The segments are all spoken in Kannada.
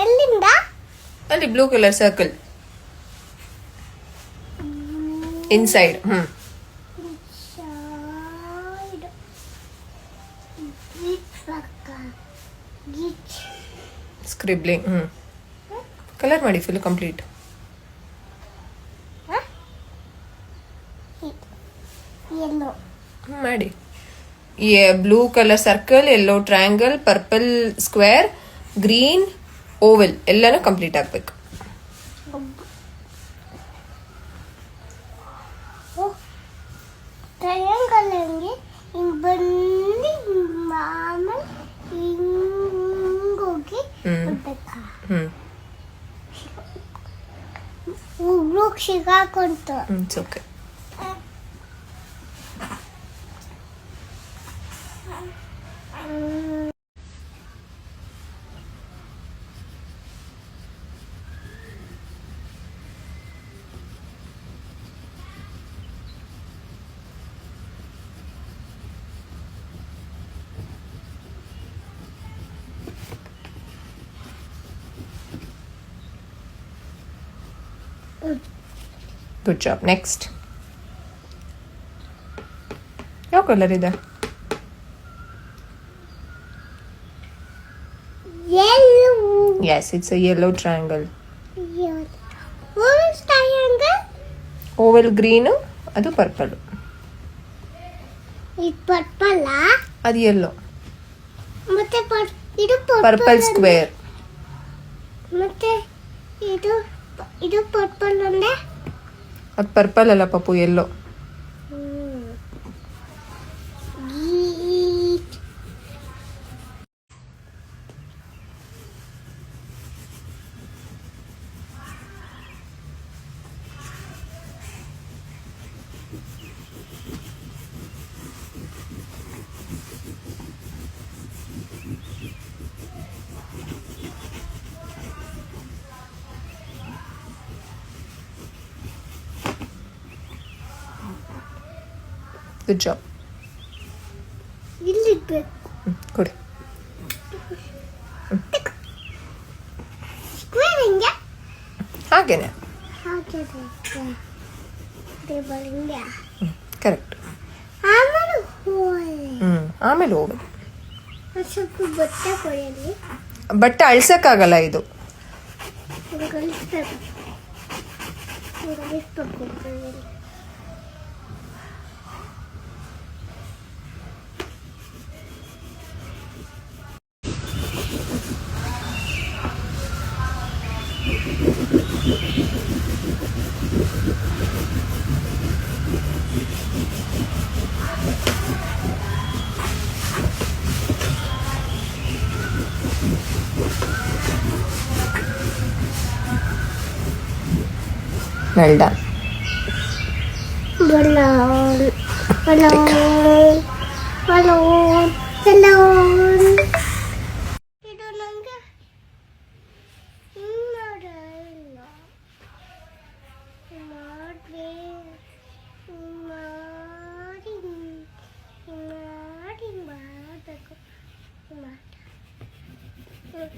ಎಲ್ಲಿಂದ ಅಲ್ಲಿ blue colour circle inside. Scribbling. Colour ಮಾಡಿ ಫುಲ್ ಕಂಪ್ಲೀಟ್ ಮಾಡಿ. Blue colour circle, yellow triangle, purple square, green oval ಎಲ್ಲಾನು ಕಂಪ್ಲೀಟ್ ಆಗ್ಬೇಕು. ಟ್ರಯಾಂಗಲ್ ಹಂಗೆ ಹಿಂಗ್ ಬಂದು ಆಮೇಲೆ ಹಿಂಗೋಗಿ ಬಿಡ್ಬೇಕಾ? ಉಗ್ಳಕ್ ಸಿಗಾಕೊಂತು. ಓಕೆ. Good job. ನೆಕ್ಸ್ಟ್ ಯಾವ ಕಲರ್ ಇದೆ? Yes, it's a yellow triangle. Oval green, ಅದು ಪರ್ಪಲ್. ಇದು ಪರ್ಪಲ್, ಅದು ಯೆಲ್ಲೋ. ಮತ್ತೆ ಇದು ಪರ್ಪಲ್ ಸ್ಕ್ವೇರ್. ಮತ್ತೆ ಇದು ಪರ್ಪಲ್ ಅಂದ್ರೆ ಅದು ಪರ್ಪಲ್ ಅಲ್ಲ ಪಪ್ಪು, ಯೆಲ್ಲೋ. Good job. ಇಲ್ಲಿರ್ಬೇಕು. ಕೊಡಿ. ಸ್ಕ್ವೇರ್ ಹಿಂಗೆ ಹಾಗೇನೆ. ಕರೆಕ್ಟ್. ಆಮೇಲೆ ಓವಲ್. ಸ್ವಲ್ಪ ಬಟ್ಟೆ ಕೊಡಿ. ಬಟ್ಟೆ ಅಳ್ಸಕ್ಕಾಗಲ್ಲ ಇದು. Well done. Balloon. Balloon. Balloon. Balloon. ಇದು ನಂಗೆ ಮಾಡಲ್ಲ. ಮಾಡಿ ಮಾಡಬೇಕು.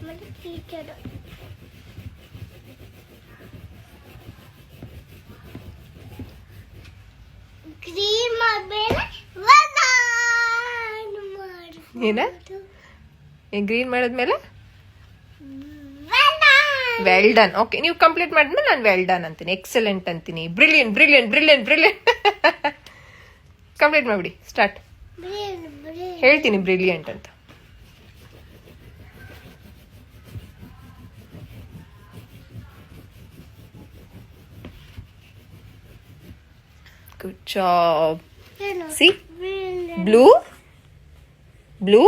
ಮತ್ತೆ ಟೀಚರ್ ಗ್ರೀನ್ ಮಾಡಬೇಡ. ಏನ? ಗ್ರೀನ್ ಮಾಡಿದ್ಮೇಲೆ ವೆಲ್ ಡನ್. ಓಕೆ, ನೀವು ಕಂಪ್ಲೀಟ್ ಮಾಡಿದ್ಮೇಲೆ ನಾನು ವೆಲ್ ಡನ್ ಅಂತೀನಿ, ಎಕ್ಸಲೆಂಟ್ ಅಂತೀನಿ, brilliant brilliant brilliant brilliant. Complete ಮಾಡಿಬಿಡಿ. ಸ್ಟಾರ್ಟ್. ಹೇಳ್ತೀನಿ ಬ್ರಿಲಿಯಂಟ್ ಅಂತ. Good job. See blue blue.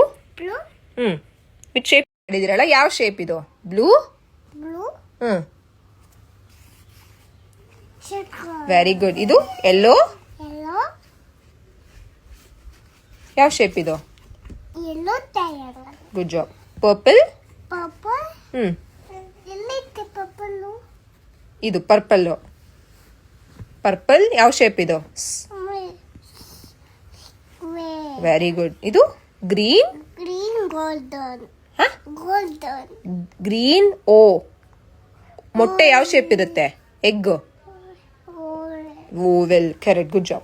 With shape ಮಾಡಿದಿರಲ್ಲ, ಯಾವ ಶೇಪ್ ಇದು? ಬ್ಲೂ. Very good. ಇದು ಯೆಲ್ಲೋ. ಯಾವ ಶೇಪ್ ಇದು? Good job. ಪರ್ಪಲ್. ಇದು ಪರ್ಪಲ್. ಪರ್ಪಲ್ ಯಾವ ಶೇಪ್ ಇದು? Very good. ಇದು green. Green golden. Golden green ಓ. ಮೊಟ್ಟೆ ಯಾವ ಶೇಪ್ ಇರುತ್ತೆ? ಎಗ್. ಓ ವೆಲ್ ಕರೆಕ್ಟ್, ಗುಡ್ ಜಾಬ್.